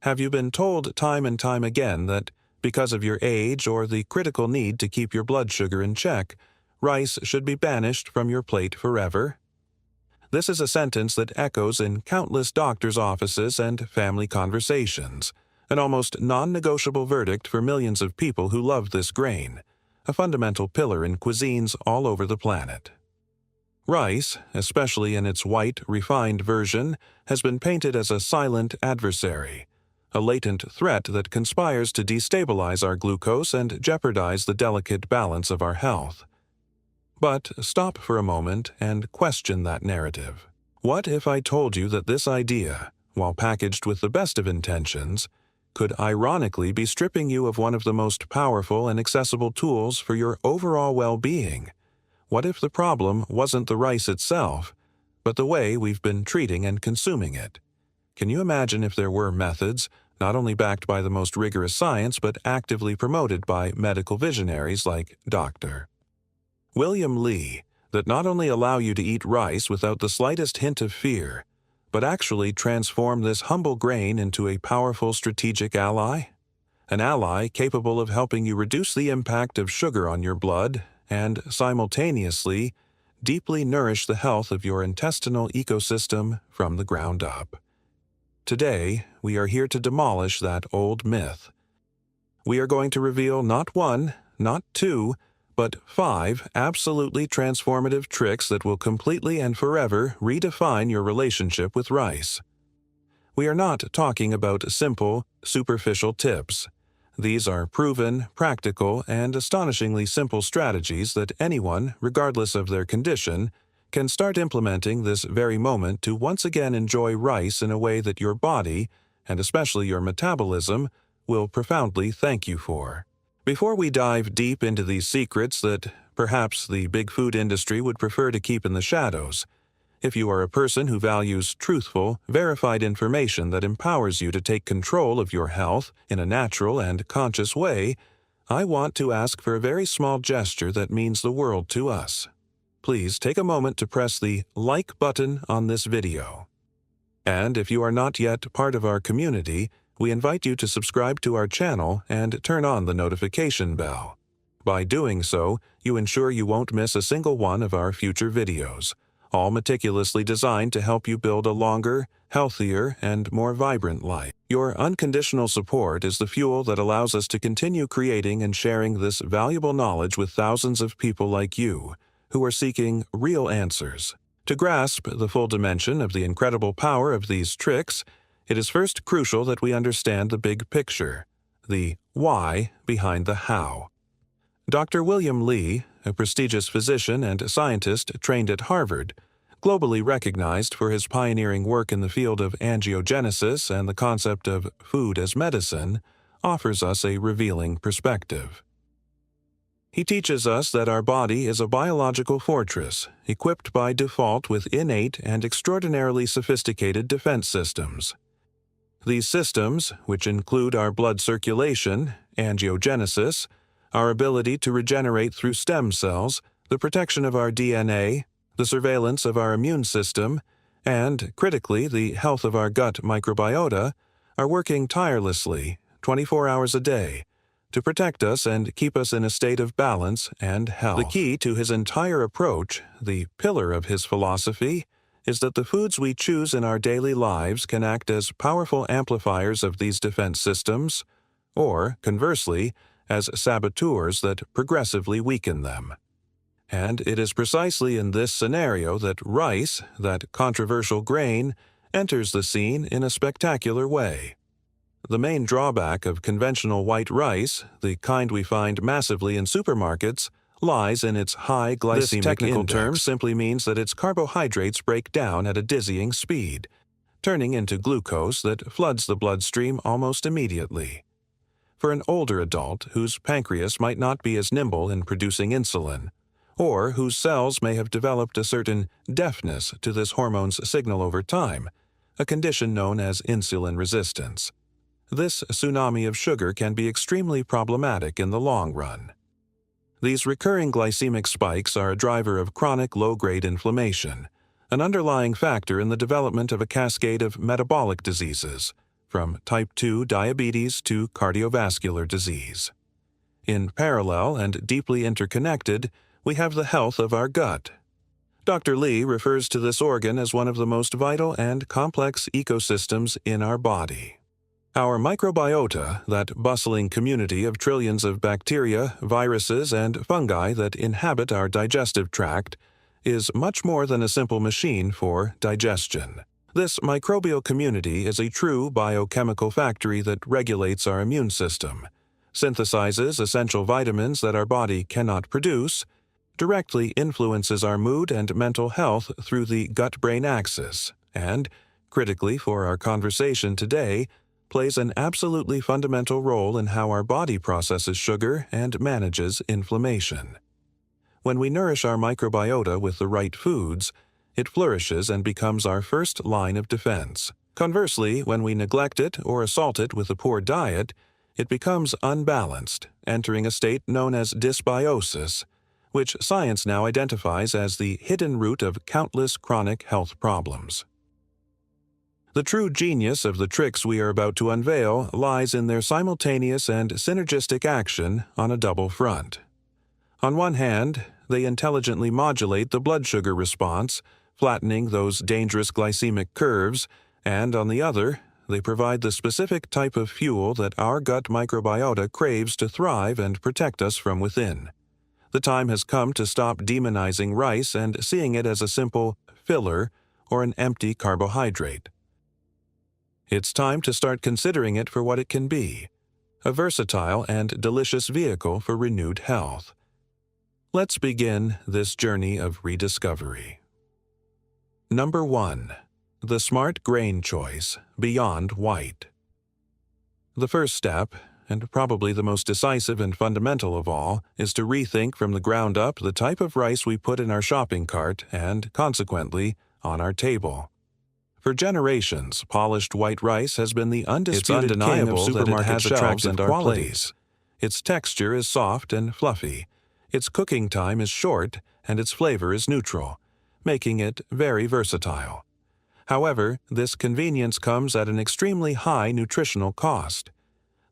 Have you been told time and time again that because of your age or the critical need to keep your blood sugar in check, rice should be banished from your plate forever? This is a sentence that echoes in countless doctors' offices and family conversations, an almost non-negotiable verdict for millions of people who love this grain, a fundamental pillar in cuisines all over the planet. Rice, especially in its white, refined version, has been painted as a silent adversary, a latent threat that conspires to destabilize our glucose and jeopardize the delicate balance of our health. But stop for a moment and question that narrative. What if I told you that this idea, while packaged with the best of intentions, could ironically be stripping you of one of the most powerful and accessible tools for your overall well-being? What if the problem wasn't the rice itself, but the way we've been treating and consuming it? Can you imagine if there were methods, not only backed by the most rigorous science, but actively promoted by medical visionaries like Dr. William Li, that not only allow you to eat rice without the slightest hint of fear, but actually transform this humble grain into a powerful strategic ally? An ally capable of helping you reduce the impact of sugar on your blood and, simultaneously, deeply nourish the health of your intestinal ecosystem from the ground up. Today, we are here to demolish that old myth. We are going to reveal not one, not two, but 5 absolutely transformative tricks that will completely and forever redefine your relationship with rice. We are not talking about simple, superficial tips. These are proven, practical, and astonishingly simple strategies that anyone, regardless of their condition, can start implementing this very moment to once again enjoy rice in a way that your body, and especially your metabolism, will profoundly thank you for. Before we dive deep into these secrets that perhaps the big food industry would prefer to keep in the shadows, if you are a person who values truthful, verified information that empowers you to take control of your health in a natural and conscious way, I want to ask for a very small gesture that means the world to us. Please take a moment to press the like button on this video. And if you are not yet part of our community, we invite you to subscribe to our channel and turn on the notification bell. By doing so, you ensure you won't miss a single one of our future videos, all meticulously designed to help you build a longer, healthier, and more vibrant life. Your unconditional support is the fuel that allows us to continue creating and sharing this valuable knowledge with thousands of people like you, who are seeking real answers. To grasp the full dimension of the incredible power of these tricks, it is first crucial that we understand the big picture, the why behind the how. Dr. William Li, a prestigious physician and scientist trained at Harvard, globally recognized for his pioneering work in the field of angiogenesis and the concept of food as medicine, offers us a revealing perspective. He teaches us that our body is a biological fortress, equipped by default with innate and extraordinarily sophisticated defense systems. These systems, which include our blood circulation, angiogenesis, our ability to regenerate through stem cells, the protection of our DNA, the surveillance of our immune system, and, critically, the health of our gut microbiota, are working tirelessly, 24 hours a day, to protect us and keep us in a state of balance and health. The key to his entire approach, the pillar of his philosophy, is that the foods we choose in our daily lives can act as powerful amplifiers of these defense systems, or, conversely, as saboteurs that progressively weaken them. And it is precisely in this scenario that rice, that controversial grain, enters the scene in a spectacular way. The main drawback of conventional white rice, the kind we find massively in supermarkets, lies in its high glycemic index. This technical term simply means that its carbohydrates break down at a dizzying speed, turning into glucose that floods the bloodstream almost immediately. For an older adult whose pancreas might not be as nimble in producing insulin, or whose cells may have developed a certain deafness to this hormone's signal over time, a condition known as insulin resistance, this tsunami of sugar can be extremely problematic in the long run. These recurring glycemic spikes are a driver of chronic low-grade inflammation, an underlying factor in the development of a cascade of metabolic diseases, from type 2 diabetes to cardiovascular disease. In parallel and deeply interconnected, we have the health of our gut. Dr. Lee refers to this organ as one of the most vital and complex ecosystems in our body. Our microbiota, that bustling community of trillions of bacteria, viruses, and fungi that inhabit our digestive tract, is much more than a simple machine for digestion. This microbial community is a true biochemical factory that regulates our immune system, synthesizes essential vitamins that our body cannot produce, directly influences our mood and mental health through the gut-brain axis, and, critically for our conversation today, plays an absolutely fundamental role in how our body processes sugar and manages inflammation. When we nourish our microbiota with the right foods, it flourishes and becomes our first line of defense. Conversely, when we neglect it or assault it with a poor diet, it becomes unbalanced, entering a state known as dysbiosis, which science now identifies as the hidden root of countless chronic health problems. The true genius of the tricks we are about to unveil lies in their simultaneous and synergistic action on a double front. On one hand, they intelligently modulate the blood sugar response, flattening those dangerous glycemic curves, and on the other, they provide the specific type of fuel that our gut microbiota craves to thrive and protect us from within. The time has come to stop demonizing rice and seeing it as a simple filler or an empty carbohydrate. It's time to start considering it for what it can be, a versatile and delicious vehicle for renewed health. Let's begin this journey of rediscovery. Number 1. The smart grain choice, beyond white. The first step, and probably the most decisive and fundamental of all, is to rethink from the ground up the type of rice we put in our shopping cart and, consequently, on our table. For generations, polished white rice has been the undisputed king of supermarket shelves and our plates. Its texture is soft and fluffy, its cooking time is short, and its flavor is neutral, making it very versatile. However, this convenience comes at an extremely high nutritional cost.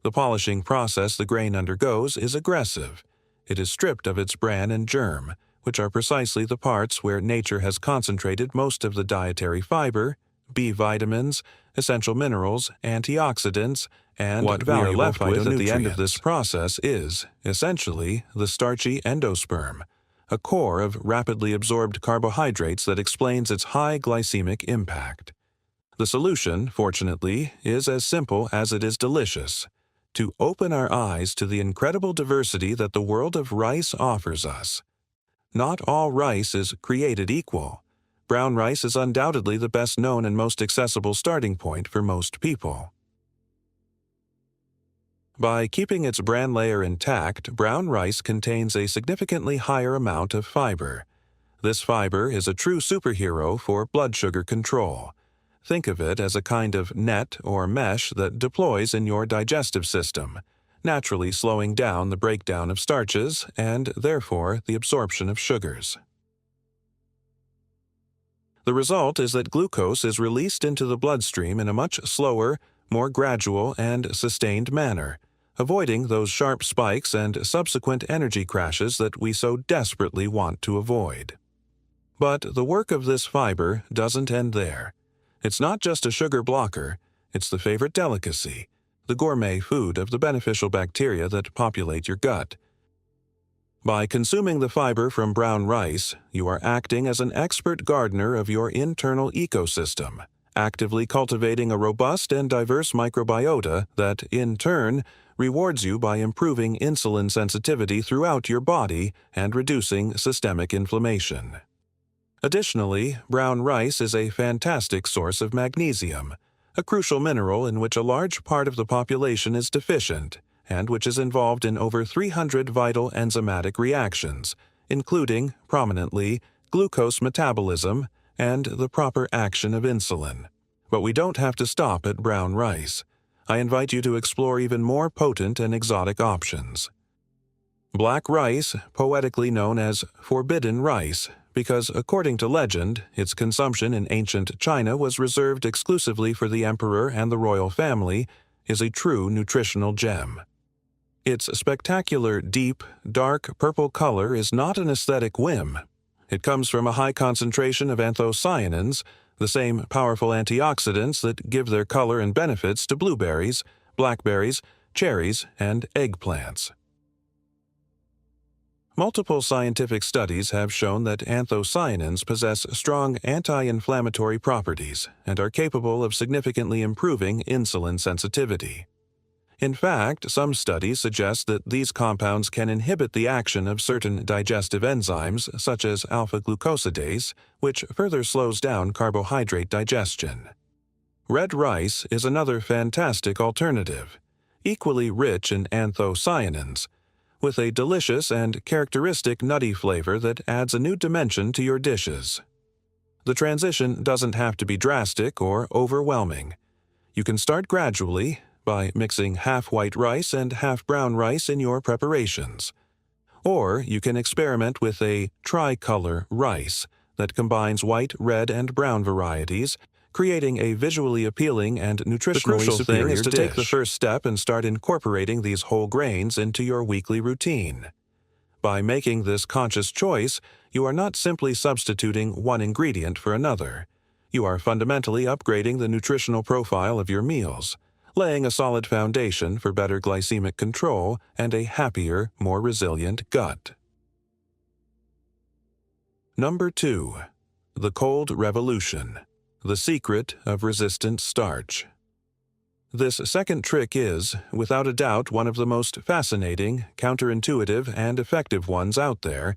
The polishing process the grain undergoes is aggressive. It is stripped of its bran and germ, which are precisely the parts where nature has concentrated most of the dietary fiber, B vitamins, essential minerals, antioxidants, and what we are left with at the end of this process is, essentially, the starchy endosperm, a core of rapidly absorbed carbohydrates that explains its high glycemic impact. The solution, fortunately, is as simple as it is delicious: to open our eyes to the incredible diversity that the world of rice offers us. Not all rice is created equal. Brown rice is undoubtedly the best known and most accessible starting point for most people. By keeping its bran layer intact, brown rice contains a significantly higher amount of fiber. This fiber is a true superhero for blood sugar control. Think of it as a kind of net or mesh that deploys in your digestive system, naturally slowing down the breakdown of starches and, therefore, the absorption of sugars. The result is that glucose is released into the bloodstream in a much slower, more gradual, and sustained manner, avoiding those sharp spikes and subsequent energy crashes that we so desperately want to avoid. But the work of this fiber doesn't end there. It's not just a sugar blocker, it's the favorite delicacy, the gourmet food of the beneficial bacteria that populate your gut. By consuming the fiber from brown rice, you are acting as an expert gardener of your internal ecosystem, actively cultivating a robust and diverse microbiota that, in turn, rewards you by improving insulin sensitivity throughout your body and reducing systemic inflammation. Additionally, brown rice is a fantastic source of magnesium, a crucial mineral in which a large part of the population is deficient, and which is involved in over 300 vital enzymatic reactions, including, prominently, glucose metabolism and the proper action of insulin. But we don't have to stop at brown rice. I invite you to explore even more potent and exotic options. Black rice, poetically known as forbidden rice, because according to legend, its consumption in ancient China was reserved exclusively for the emperor and the royal family, is a true nutritional gem. Its spectacular, deep, dark purple color is not an aesthetic whim. It comes from a high concentration of anthocyanins, the same powerful antioxidants that give their color and benefits to blueberries, blackberries, cherries, and eggplants. Multiple scientific studies have shown that anthocyanins possess strong anti-inflammatory properties and are capable of significantly improving insulin sensitivity. In fact, some studies suggest that these compounds can inhibit the action of certain digestive enzymes, such as alpha-glucosidase, which further slows down carbohydrate digestion. Red rice is another fantastic alternative, equally rich in anthocyanins, with a delicious and characteristic nutty flavor that adds a new dimension to your dishes. The transition doesn't have to be drastic or overwhelming. You can start gradually by mixing half white rice and half brown rice in your preparations. Or you can experiment with a tricolor rice that combines white, red, and brown varieties, creating a visually appealing and nutritionally superior dish. The crucial thing is to take the first step and start incorporating these whole grains into your weekly routine. By making this conscious choice, you are not simply substituting one ingredient for another. You are fundamentally upgrading the nutritional profile of your meals, laying a solid foundation for better glycemic control and a happier, more resilient gut. Number 2. The Cold Revolution. The secret of resistant starch. This second trick is, without a doubt, one of the most fascinating, counterintuitive, and effective ones out there,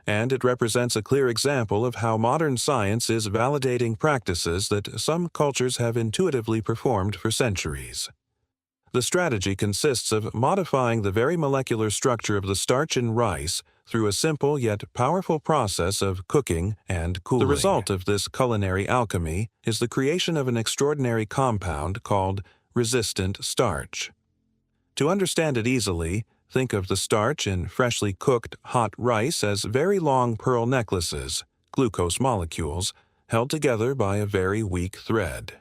and it represents a clear example of how modern science is validating practices that some cultures have intuitively performed for centuries. The strategy consists of modifying the very molecular structure of the starch in rice through a simple yet powerful process of cooking and cooling. The result of this culinary alchemy is the creation of an extraordinary compound called resistant starch. To understand it easily, think of the starch in freshly cooked hot rice as very long pearl necklaces, glucose molecules, held together by a very weak thread.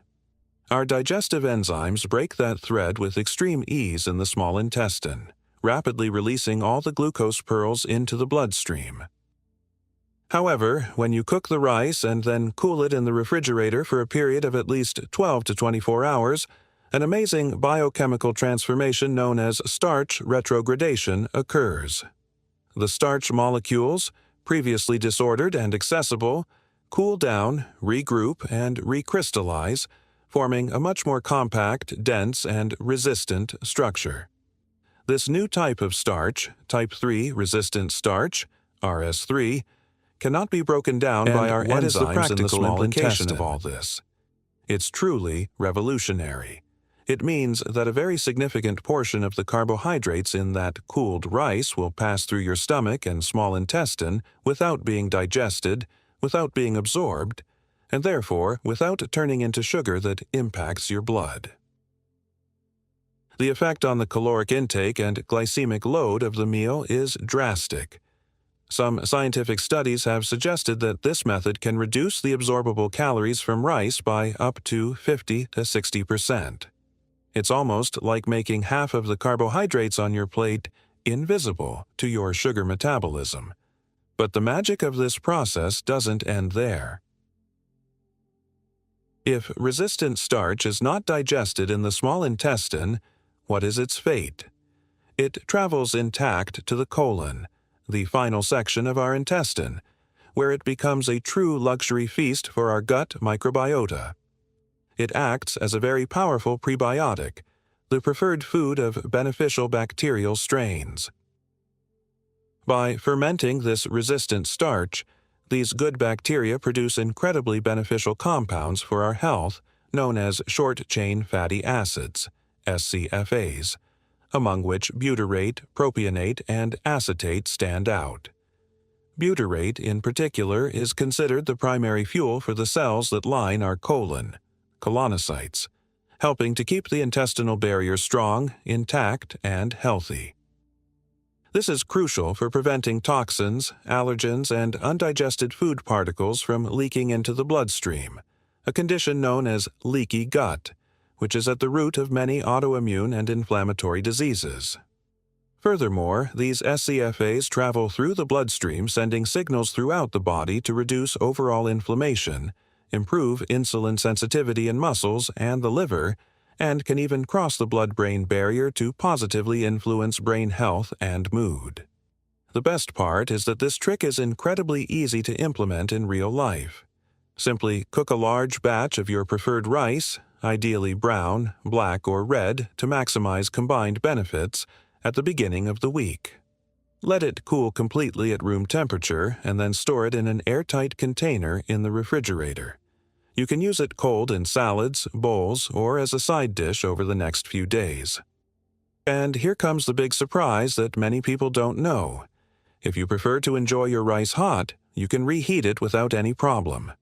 Our digestive enzymes break that thread with extreme ease in the small intestine, rapidly releasing all the glucose pearls into the bloodstream. However, when you cook the rice and then cool it in the refrigerator for a period of at least 12 to 24 hours, an amazing biochemical transformation known as starch retrogradation occurs. The starch molecules, previously disordered and accessible, cool down, regroup, and recrystallize, forming a much more compact, dense, and resistant structure. This new type of starch, type 3 resistant starch, RS3, cannot be broken down by our enzymes in the small intestine of all this. It's truly revolutionary. It means that a very significant portion of the carbohydrates in that cooled rice will pass through your stomach and small intestine without being digested, without being absorbed, and therefore without turning into sugar that impacts your blood. The effect on the caloric intake and glycemic load of the meal is drastic. Some scientific studies have suggested that this method can reduce the absorbable calories from rice by up to 50 to 60%. It's almost like making half of the carbohydrates on your plate invisible to your sugar metabolism. But the magic of this process doesn't end there. If resistant starch is not digested in the small intestine, what is its fate? It travels intact to the colon, the final section of our intestine, where it becomes a true luxury feast for our gut microbiota. It acts as a very powerful prebiotic, the preferred food of beneficial bacterial strains. By fermenting this resistant starch, these good bacteria produce incredibly beneficial compounds for our health known as short-chain fatty acids, SCFAs, among which butyrate, propionate, and acetate stand out. Butyrate, in particular, is considered the primary fuel for the cells that line our colon, colonocytes, helping to keep the intestinal barrier strong, intact, and healthy. This is crucial for preventing toxins, allergens, and undigested food particles from leaking into the bloodstream, a condition known as leaky gut, which is at the root of many autoimmune and inflammatory diseases. Furthermore, these SCFAs travel through the bloodstream, sending signals throughout the body to reduce overall inflammation, improve insulin sensitivity in muscles and the liver, and can even cross the blood-brain barrier to positively influence brain health and mood. The best part is that this trick is incredibly easy to implement in real life. Simply cook a large batch of your preferred rice, ideally brown, black, or red, to maximize combined benefits at the beginning of the week. Let it cool completely at room temperature and then store it in an airtight container in the refrigerator. You can use it cold in salads, bowls, or as a side dish over the next few days. And here comes the big surprise that many people don't know. If you prefer to enjoy your rice hot, you can reheat it without any problem.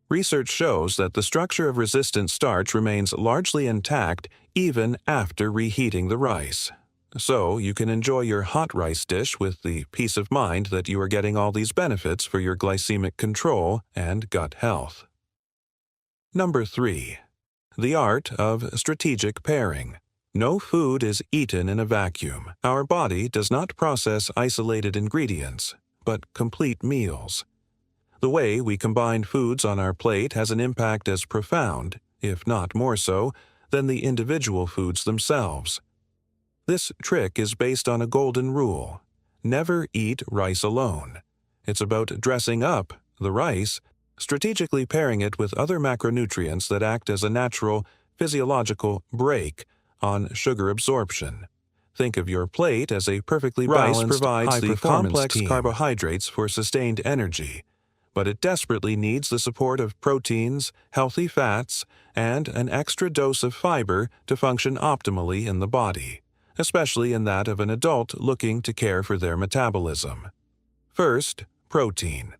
Research shows that the structure of resistant starch remains largely intact even after reheating the rice. So you can enjoy your hot rice dish with the peace of mind that you are getting all these benefits for your glycemic control and gut health. Number 3. The art of strategic pairing. No food is eaten in a vacuum. Our body does not process isolated ingredients, but complete meals. The way we combine foods on our plate has an impact as profound, if not more so, than the individual foods themselves. This trick is based on a golden rule: never eat rice alone. It's about dressing up the rice, strategically pairing it with other macronutrients that act as a natural, physiological brake on sugar absorption. Think of your plate as a perfectly balanced, provides the complex carbohydrates for sustained energy, but it desperately needs the support of proteins, healthy fats, and an extra dose of fiber to function optimally in the body, especially in that of an adult looking to care for their metabolism. First, protein.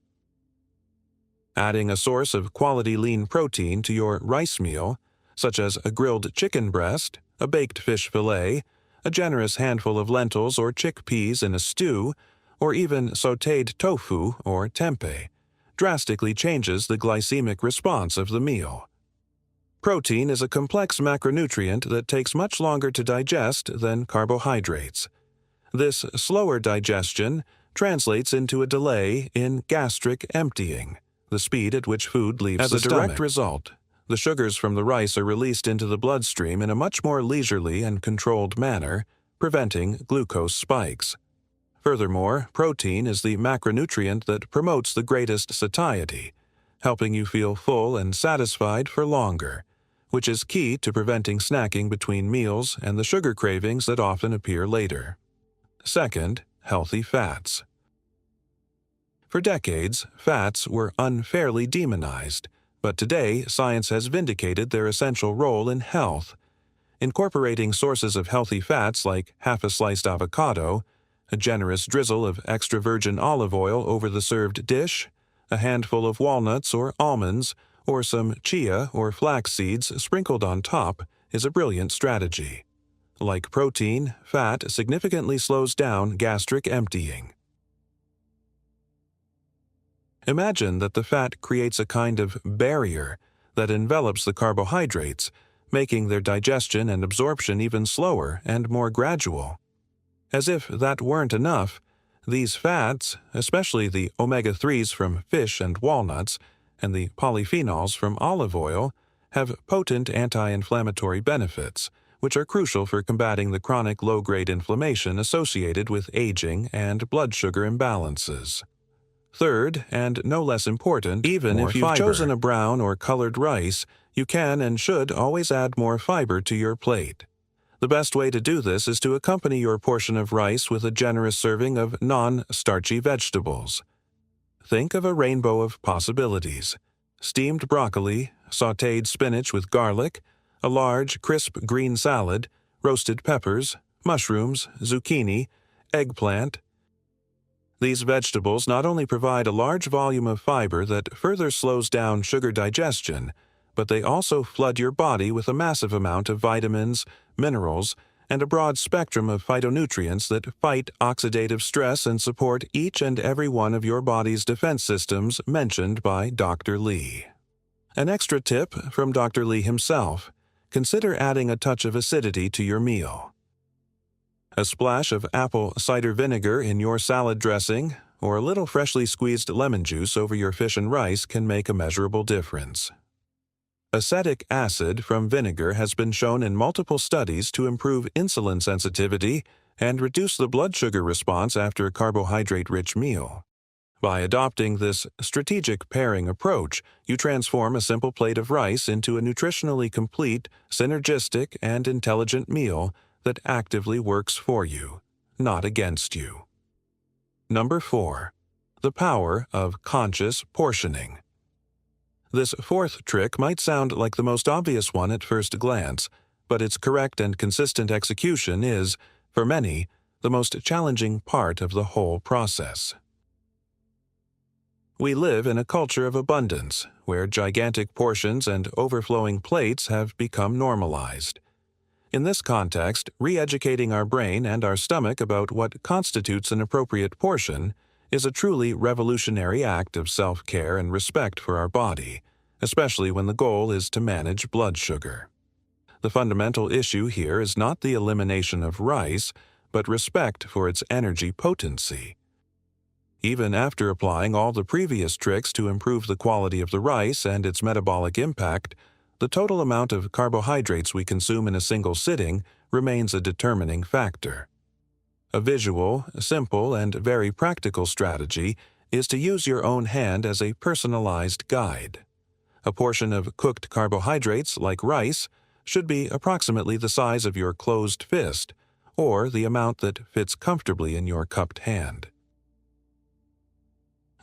Adding a source of quality lean protein to your rice meal, such as a grilled chicken breast, a baked fish fillet, a generous handful of lentils or chickpeas in a stew, or even sautéed tofu or tempeh, drastically changes the glycemic response of the meal. Protein is a complex macronutrient that takes much longer to digest than carbohydrates. This slower digestion translates into a delay in gastric emptying, the speed at which food leaves the stomach. As a direct result, the sugars from the rice are released into the bloodstream in a much more leisurely and controlled manner, preventing glucose spikes. Furthermore, protein is the macronutrient that promotes the greatest satiety, helping you feel full and satisfied for longer, which is key to preventing snacking between meals and the sugar cravings that often appear later. Second, healthy fats. For decades, fats were unfairly demonized, but today science has vindicated their essential role in health. Incorporating sources of healthy fats like half a sliced avocado, a generous drizzle of extra virgin olive oil over the served dish, a handful of walnuts or almonds, or some chia or flax seeds sprinkled on top is a brilliant strategy. Like protein, fat significantly slows down gastric emptying. Imagine that the fat creates a kind of barrier that envelops the carbohydrates, making their digestion and absorption even slower and more gradual. As if that weren't enough, these fats, especially the omega-3s from fish and walnuts, and the polyphenols from olive oil, have potent anti-inflammatory benefits, which are crucial for combating the chronic low-grade inflammation associated with aging and blood sugar imbalances. Third, and no less important, even if you've chosen a brown or colored rice, you can and should always add more fiber to your plate. The best way to do this is to accompany your portion of rice with a generous serving of non-starchy vegetables. Think of a rainbow of possibilities: steamed broccoli, sautéed spinach with garlic, a large, crisp green salad, roasted peppers, mushrooms, zucchini, eggplant. These vegetables not only provide a large volume of fiber that further slows down sugar digestion, but they also flood your body with a massive amount of vitamins, minerals, and a broad spectrum of phytonutrients that fight oxidative stress and support each and every one of your body's defense systems mentioned by Dr. Lee. An extra tip from Dr. Lee himself: consider adding a touch of acidity to your meal. A splash of apple cider vinegar in your salad dressing, or a little freshly squeezed lemon juice over your fish and rice can make a measurable difference. Acetic acid from vinegar has been shown in multiple studies to improve insulin sensitivity and reduce the blood sugar response after a carbohydrate-rich meal. By adopting this strategic pairing approach, you transform a simple plate of rice into a nutritionally complete, synergistic, and intelligent meal that actively works for you, not against you. Number 4. The power of conscious portioning. This fourth trick might sound like the most obvious one at first glance, but its correct and consistent execution is, for many, the most challenging part of the whole process. We live in a culture of abundance, where gigantic portions and overflowing plates have become normalized. In this context, re-educating our brain and our stomach about what constitutes an appropriate portion is a truly revolutionary act of self-care and respect for our body, especially when the goal is to manage blood sugar. The fundamental issue here is not the elimination of rice, but respect for its energy potency. Even after applying all the previous tricks to improve the quality of the rice and its metabolic impact, the total amount of carbohydrates we consume in a single sitting remains a determining factor. A visual, simple, and very practical strategy is to use your own hand as a personalized guide. A portion of cooked carbohydrates, like rice, should be approximately the size of your closed fist, or the amount that fits comfortably in your cupped hand.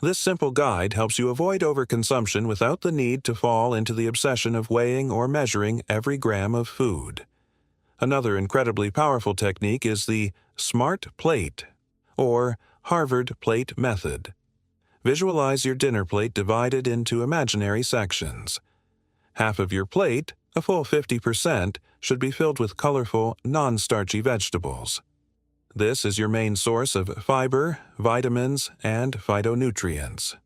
This simple guide helps you avoid overconsumption without the need to fall into the obsession of weighing or measuring every gram of food. Another incredibly powerful technique is the SMART plate, or Harvard plate method. Visualize your dinner plate divided into imaginary sections. Half of your plate, a full 50%, should be filled with colorful, non-starchy vegetables. This is your main source of fiber, vitamins, and phytonutrients.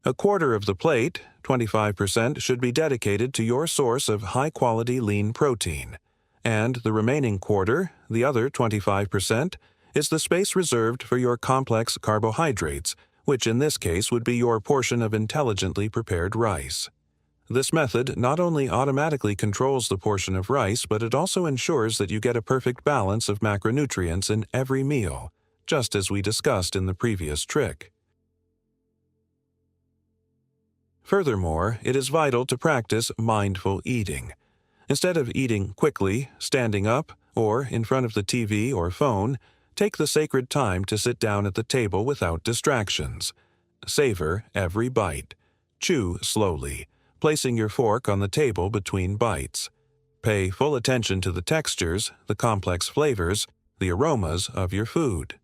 A quarter of the plate, 25%, should be dedicated to your source of high-quality lean protein, and the remaining quarter, the other 25%, is the space reserved for your complex carbohydrates, which in this case would be your portion of intelligently prepared rice. This method not only automatically controls the portion of rice, but it also ensures that you get a perfect balance of macronutrients in every meal, just as we discussed in the previous trick. Furthermore, it is vital to practice mindful eating. Instead of eating quickly, standing up, or in front of the TV or phone, take the sacred time to sit down at the table without distractions. Savor every bite. Chew slowly, placing your fork on the table between bites. Pay full attention to the textures, the complex flavors, the aromas of your food.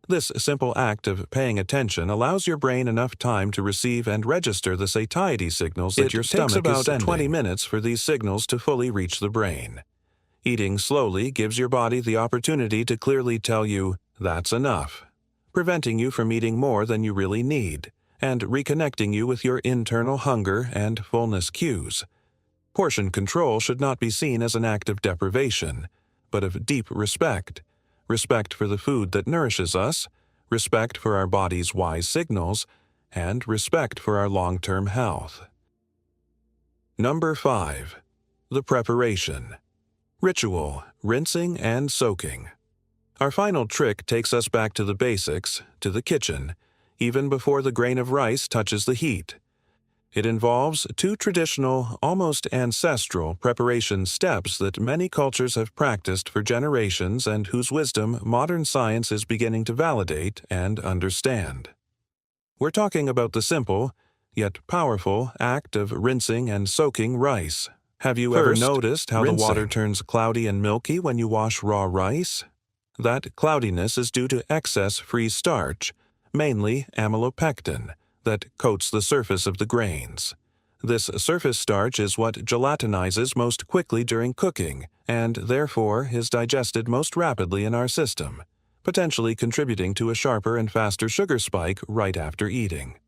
This simple act of paying attention allows your brain enough time to receive and register the satiety signals that your stomach is sending. It takes about 20 minutes for these signals to fully reach the brain. Eating slowly gives your body the opportunity to clearly tell you, "That's enough," preventing you from eating more than you really need, and reconnecting you with your internal hunger and fullness cues. Portion control should not be seen as an act of deprivation, but of deep respect. Respect for the food that nourishes us, respect for our body's wise signals, and respect for our long-term health. Number 5. The preparation. Ritual, rinsing, and soaking. Our final trick takes us back to the basics, to the kitchen, even before the grain of rice touches the heat. It involves two traditional, almost ancestral preparation steps that many cultures have practiced for generations and whose wisdom modern science is beginning to validate and understand. We're talking about the simple, yet powerful, act of rinsing and soaking rice. Have you ever noticed how the water turns cloudy and milky when you wash raw rice? That cloudiness is due to excess free starch, mainly amylopectin, that coats the surface of the grains. This surface starch is what gelatinizes most quickly during cooking and therefore is digested most rapidly in our system, potentially contributing to a sharper and faster sugar spike right after eating.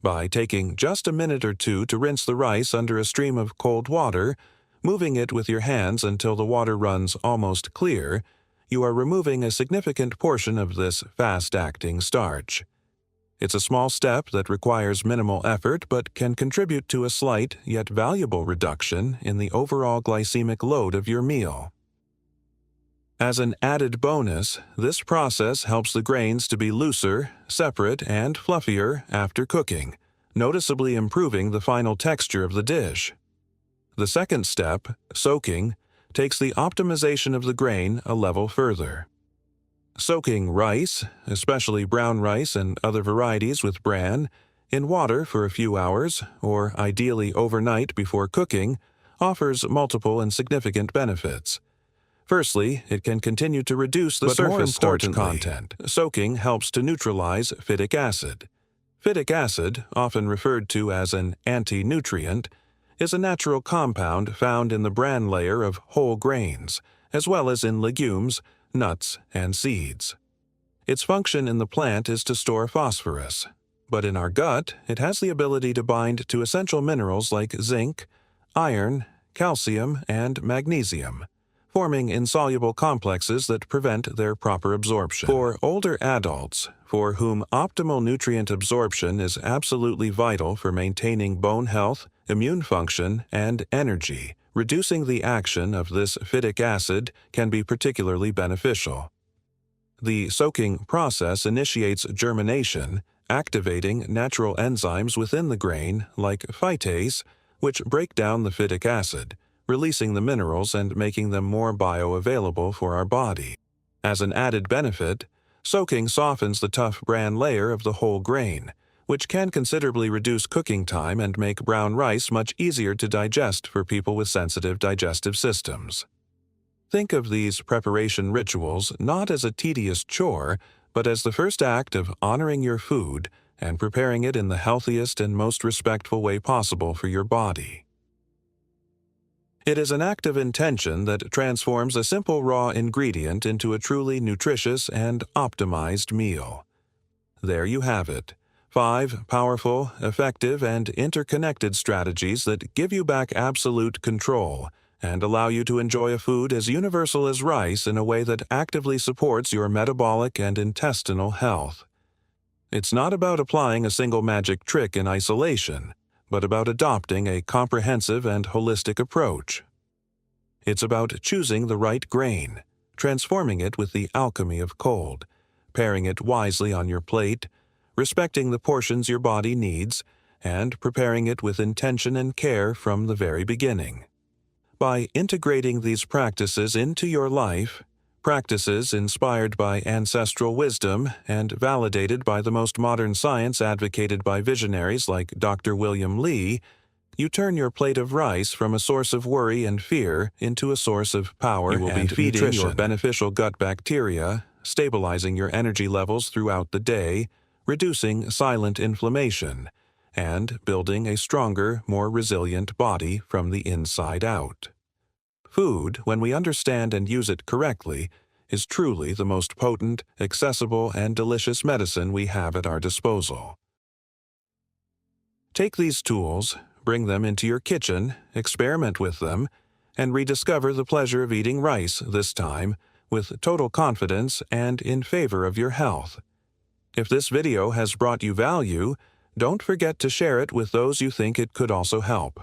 By taking just a minute or two to rinse the rice under a stream of cold water, moving it with your hands until the water runs almost clear, you are removing a significant portion of this fast-acting starch. It's a small step that requires minimal effort but can contribute to a slight yet valuable reduction in the overall glycemic load of your meal. As an added bonus, this process helps the grains to be looser, separate, and fluffier after cooking, noticeably improving the final texture of the dish. The second step, soaking, takes the optimization of the grain a level further. Soaking rice, especially brown rice and other varieties with bran, in water for a few hours, or ideally overnight before cooking, offers multiple and significant benefits. Firstly, it can continue to reduce the surface starch content. Soaking helps to neutralize phytic acid. Phytic acid, often referred to as an anti-nutrient, is a natural compound found in the bran layer of whole grains, as well as in legumes, nuts, and seeds. Its function in the plant is to store phosphorus, but in our gut, it has the ability to bind to essential minerals like zinc, iron, calcium, and magnesium, forming insoluble complexes that prevent their proper absorption. For older adults, for whom optimal nutrient absorption is absolutely vital for maintaining bone health, immune function, and energy, reducing the action of this phytic acid can be particularly beneficial. The soaking process initiates germination, activating natural enzymes within the grain like phytase, which break down the phytic acid, releasing the minerals and making them more bioavailable for our body. As an added benefit, soaking softens the tough bran layer of the whole grain, which can considerably reduce cooking time and make brown rice much easier to digest for people with sensitive digestive systems. Think of these preparation rituals not as a tedious chore, but as the first act of honoring your food and preparing it in the healthiest and most respectful way possible for your body. It is an act of intention that transforms a simple raw ingredient into a truly nutritious and optimized meal. There you have it. 5 powerful, effective, and interconnected strategies that give you back absolute control and allow you to enjoy a food as universal as rice in a way that actively supports your metabolic and intestinal health. It's not about applying a single magic trick in isolation, but about adopting a comprehensive and holistic approach. It's about choosing the right grain, transforming it with the alchemy of cold, pairing it wisely on your plate, respecting the portions your body needs, and preparing it with intention and care from the very beginning. By integrating these practices into your life, practices inspired by ancestral wisdom and validated by the most modern science advocated by visionaries like Dr. William Li, you turn your plate of rice from a source of worry and fear into a source of power and nutrition. You will be feeding your beneficial gut bacteria, stabilizing your energy levels throughout the day, reducing silent inflammation, and building a stronger, more resilient body from the inside out. Food, when we understand and use it correctly, is truly the most potent, accessible, and delicious medicine we have at our disposal. Take these tools, bring them into your kitchen, experiment with them, and rediscover the pleasure of eating rice this time with total confidence and in favor of your health. If this video has brought you value, don't forget to share it with those you think it could also help.